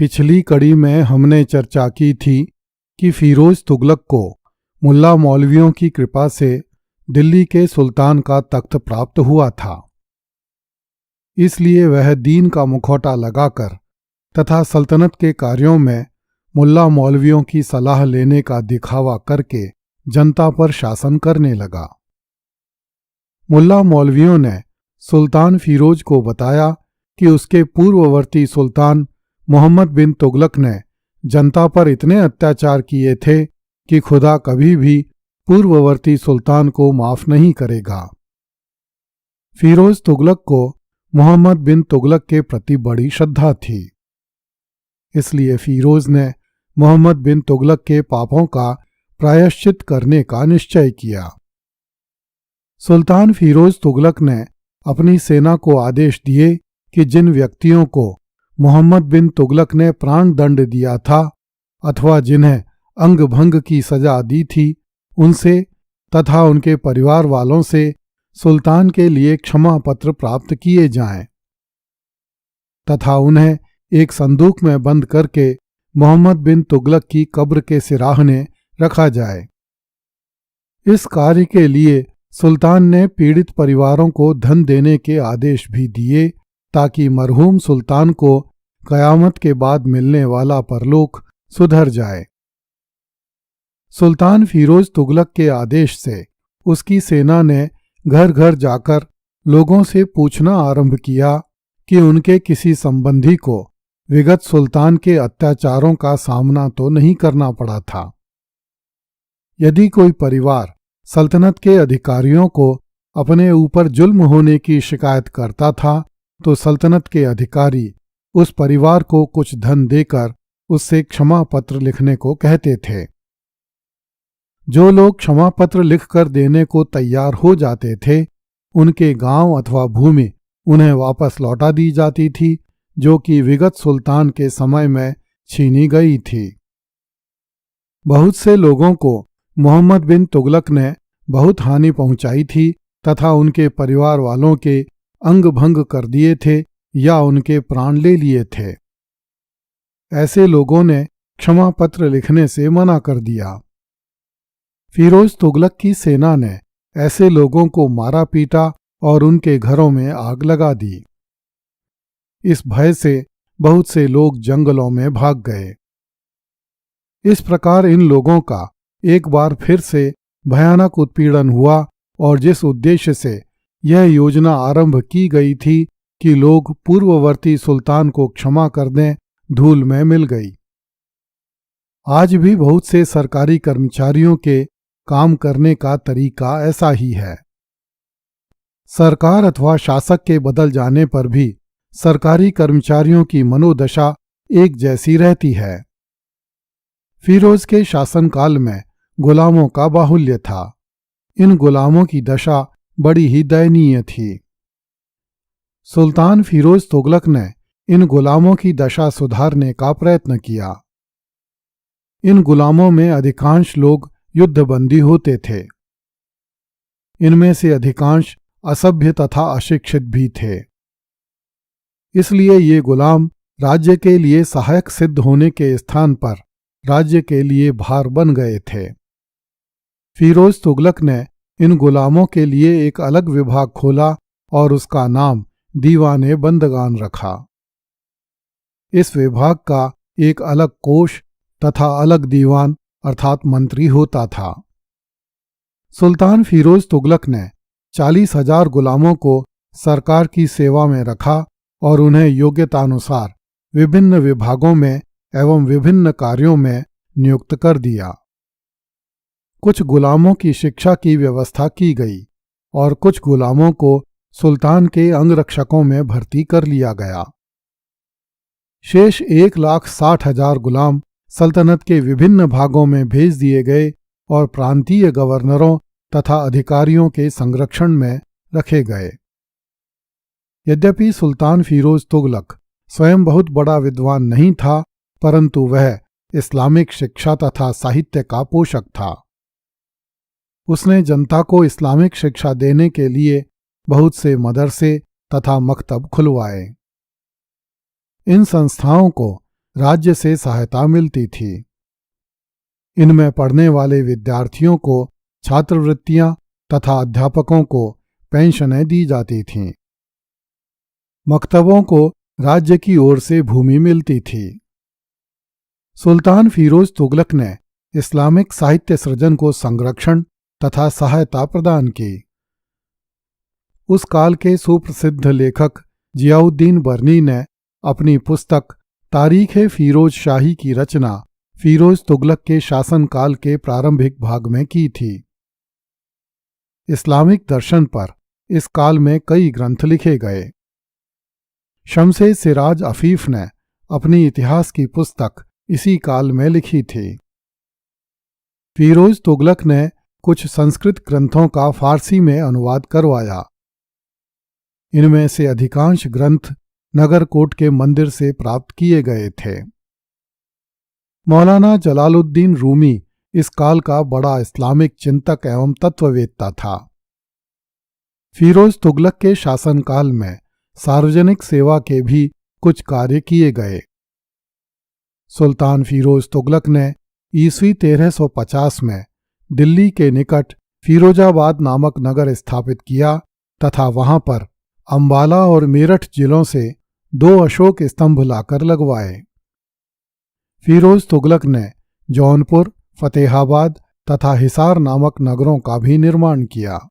पिछली कड़ी में हमने चर्चा की थी कि फिरोज तुगलक को मुल्ला मौलवियों की कृपा से दिल्ली के सुल्तान का तख्त प्राप्त हुआ था। इसलिए वह दीन का मुखौटा लगाकर तथा सल्तनत के कार्यों में मुल्ला मौलवियों की सलाह लेने का दिखावा करके जनता पर शासन करने लगा। मुल्ला मौलवियों ने सुल्तान फिरोज को बताया कि उसके पूर्ववर्ती सुल्तान मोहम्मद बिन तुगलक ने जनता पर इतने अत्याचार किए थे कि खुदा कभी भी पूर्ववर्ती सुल्तान को माफ नहीं करेगा। फिरोज तुगलक को मोहम्मद बिन तुगलक के प्रति बड़ी श्रद्धा थी। इसलिए फिरोज ने मोहम्मद बिन तुगलक के पापों का प्रायश्चित करने का निश्चय किया। सुल्तान फिरोज तुगलक ने अपनी सेना को आदेश दिए कि जिन व्यक्तियों को मोहम्मद बिन तुगलक ने प्राण दंड दिया था अथवा जिन्हें अंग भंग की सजा दी थी, उनसे तथा उनके परिवार वालों से सुल्तान के लिए क्षमा पत्र प्राप्त किए जाएं तथा उन्हें एक संदूक में बंद करके मोहम्मद बिन तुगलक की कब्र के सिराहने रखा जाए। इस कार्य के लिए सुल्तान ने पीड़ित परिवारों को धन देने के आदेश भी दिए ताकि मरहूम सुल्तान को कयामत के बाद मिलने वाला परलोक सुधर जाए। सुल्तान फिरोज तुगलक के आदेश से उसकी सेना ने घर घर जाकर लोगों से पूछना आरंभ किया कि उनके किसी संबंधी को विगत सुल्तान के अत्याचारों का सामना तो नहीं करना पड़ा था। यदि कोई परिवार सल्तनत के अधिकारियों को अपने ऊपर जुल्म होने की शिकायत करता था तो सल्तनत के अधिकारी उस परिवार को कुछ धन देकर उससे क्षमा पत्र लिखने को कहते थे। जो लोग क्षमा पत्र लिखकर देने को तैयार हो जाते थे, उनके गांव अथवा भूमि उन्हें वापस लौटा दी जाती थी, जो कि विगत सुल्तान के समय में छीनी गई थी। बहुत से लोगों को मोहम्मद बिन तुगलक ने बहुत हानि पहुंचाई थी तथा उनके परिवार वालों के अंग भंग कर दिए थे या उनके प्राण ले लिए थे। ऐसे लोगों ने क्षमा पत्र लिखने से मना कर दिया। फिरोज तुगलक की सेना ने ऐसे लोगों को मारा पीटा और उनके घरों में आग लगा दी। इस भय से बहुत से लोग जंगलों में भाग गए। इस प्रकार इन लोगों का एक बार फिर से भयानक उत्पीड़न हुआ और जिस उद्देश्य से यह योजना आरंभ की गई थी कि लोग पूर्ववर्ती सुल्तान को क्षमा कर दें, धूल में मिल गई। आज भी बहुत से सरकारी कर्मचारियों के काम करने का तरीका ऐसा ही है। सरकार अथवा शासक के बदल जाने पर भी सरकारी कर्मचारियों की मनोदशा एक जैसी रहती है। फिरोज के शासनकाल में गुलामों का बाहुल्य था। इन गुलामों की दशा बड़ी ही दयनीय थी। सुल्तान फिरोज तुगलक ने इन गुलामों की दशा सुधारने का प्रयत्न किया। इन गुलामों में अधिकांश लोग युद्धबंदी होते थे। इनमें से अधिकांश असभ्य तथा अशिक्षित भी थे। इसलिए ये गुलाम राज्य के लिए सहायक सिद्ध होने के स्थान पर राज्य के लिए भार बन गए थे। फिरोज तुगलक ने इन गुलामों के लिए एक अलग विभाग खोला और उसका नाम दीवाने बंदगान रखा। इस विभाग का एक अलग कोष तथा अलग दीवान अर्थात मंत्री होता था। सुल्तान फिरोज तुगलक ने 40,000 गुलामों को सरकार की सेवा में रखा और उन्हें योग्यतानुसार विभिन्न विभागों में एवं विभिन्न कार्यों में नियुक्त कर दिया। कुछ गुलामों की शिक्षा की व्यवस्था की गई और कुछ गुलामों को सुल्तान के अंगरक्षकों में भर्ती कर लिया गया। शेष 1,60,000 गुलाम सल्तनत के विभिन्न भागों में भेज दिए गए और प्रांतीय गवर्नरों तथा अधिकारियों के संरक्षण में रखे गए। यद्यपि सुल्तान फिरोज तुगलक स्वयं बहुत बड़ा विद्वान नहीं था, परंतु वह इस्लामिक शिक्षा तथा साहित्य का पोषक था। उसने जनता को इस्लामिक शिक्षा देने के लिए बहुत से मदरसे तथा मकतब खुलवाए। इन संस्थाओं को राज्य से सहायता मिलती थी। इनमें पढ़ने वाले विद्यार्थियों को छात्रवृत्तियां तथा अध्यापकों को पेंशनें दी जाती थीं। मकतबों को राज्य की ओर से भूमि मिलती थी। सुल्तान फिरोज तुगलक ने इस्लामिक साहित्य सृजन को संरक्षण तथा सहायता प्रदान की। उस काल के सुप्रसिद्ध लेखक जियाउद्दीन बर्नी ने अपनी पुस्तक तारीख़-ए-फिरोज शाही की रचना फिरोज तुगलक के शासनकाल के प्रारंभिक भाग में की थी। इस्लामिक दर्शन पर इस काल में कई ग्रंथ लिखे गए। शम्से सिराज अफीफ ने अपनी इतिहास की पुस्तक इसी काल में लिखी थी। फिरोज तुगलक ने कुछ संस्कृत ग्रंथों का फारसी में अनुवाद करवाया। इनमें से अधिकांश ग्रंथ नगरकोट के मंदिर से प्राप्त किए गए थे। मौलाना जलालुद्दीन रूमी इस काल का बड़ा इस्लामिक चिंतक एवं तत्ववेत्ता था। फिरोज तुगलक के शासनकाल में सार्वजनिक सेवा के भी कुछ कार्य किए गए। सुल्तान फिरोज तुगलक ने ईस्वी 1350 में दिल्ली के निकट फिरोजाबाद नामक नगर स्थापित किया तथा वहां पर अंबाला और मेरठ जिलों से 2 अशोक स्तंभ लाकर लगवाए। फिरोज तुगलक ने जौनपुर, फतेहाबाद तथा हिसार नामक नगरों का भी निर्माण किया।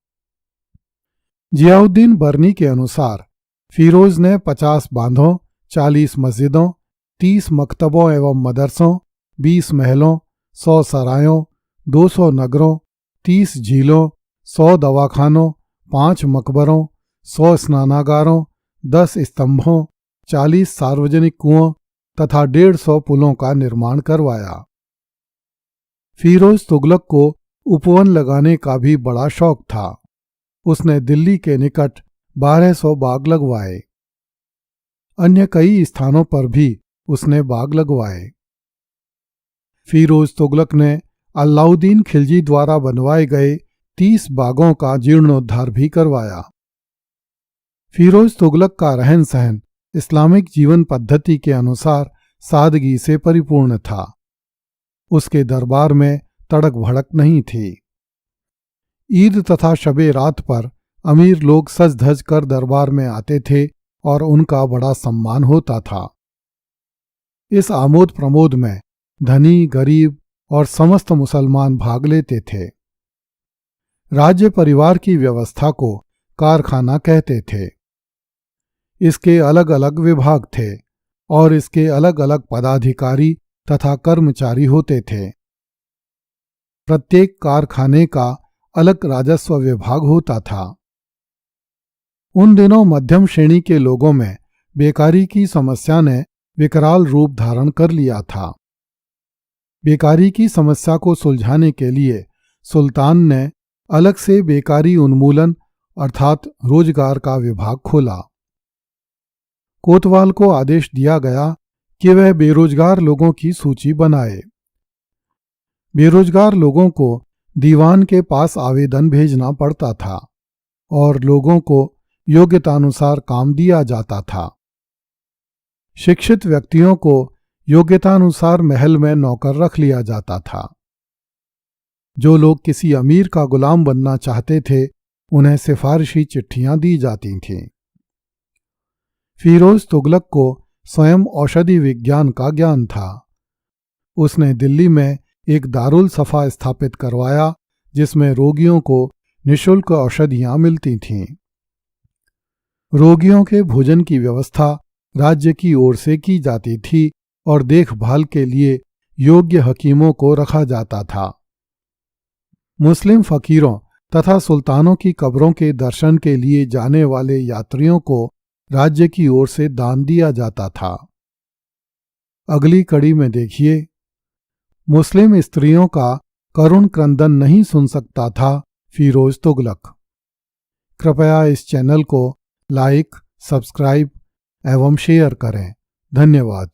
जियाउद्दीन बर्नी के अनुसार फिरोज ने 50 बांधों, 40 मस्जिदों, 30 मकतबों एवं मदरसों, 20 महलों, 100 सरायों, 200 नगरों, 30 झीलों, 100 दवाखानों, 5 मकबरों, 100 स्नानागारों, 10 स्तंभों, 40 सार्वजनिक कुओं तथा 150 पुलों का निर्माण करवाया। फिरोज तुगलक को उपवन लगाने का भी बड़ा शौक था। उसने दिल्ली के निकट 1200 बाग लगवाए। अन्य कई स्थानों पर भी उसने बाग लगवाए। फिरोज तुगलक ने अलाउद्दीन खिलजी द्वारा बनवाए गए 30 बागों का जीर्णोद्धार भी करवाया। फिरोज तुगलक का रहन सहन इस्लामिक जीवन पद्धति के अनुसार सादगी से परिपूर्ण था। उसके दरबार में तड़क भड़क नहीं थी। ईद तथा शबे रात पर अमीर लोग सज धज कर दरबार में आते थे और उनका बड़ा सम्मान होता था। इस आमोद प्रमोद में धनी, गरीब और समस्त मुसलमान भाग लेते थे। राज्य परिवार की व्यवस्था को कारखाना कहते थे। इसके अलग अलग विभाग थे और इसके अलग अलग पदाधिकारी तथा कर्मचारी होते थे। प्रत्येक कारखाने का अलग राजस्व विभाग होता था। उन दिनों मध्यम श्रेणी के लोगों में बेकारी की समस्या ने विकराल रूप धारण कर लिया था। बेकारी की समस्या को सुलझाने के लिए सुल्तान ने अलग से बेकारी उन्मूलन अर्थात रोजगार का विभाग खोला। कोतवाल को आदेश दिया गया कि वह बेरोजगार लोगों की सूची बनाए। बेरोजगार लोगों को दीवान के पास आवेदन भेजना पड़ता था और लोगों को योग्यतानुसार काम दिया जाता था। शिक्षित व्यक्तियों को योग्यतानुसार महल में नौकर रख लिया जाता था। जो लोग किसी अमीर का गुलाम बनना चाहते थे उन्हें सिफारिशी चिट्ठियां दी जाती थीं। फिरोज तुगलक को स्वयं औषधि विज्ञान का ज्ञान था। उसने दिल्ली में एक दारुल सफा स्थापित करवाया जिसमें रोगियों को निःशुल्क औषधियां मिलती थीं। रोगियों के भोजन की व्यवस्था राज्य की ओर से की जाती थी और देखभाल के लिए योग्य हकीमों को रखा जाता था। मुस्लिम फकीरों तथा सुल्तानों की कब्रों के दर्शन के लिए जाने वाले यात्रियों को राज्य की ओर से दान दिया जाता था। अगली कड़ी में देखिए, मुस्लिम स्त्रियों का करुण क्रंदन नहीं सुन सकता था फिरोज तुगलक। कृपया इस चैनल को लाइक, सब्सक्राइब एवं शेयर करें। धन्यवाद।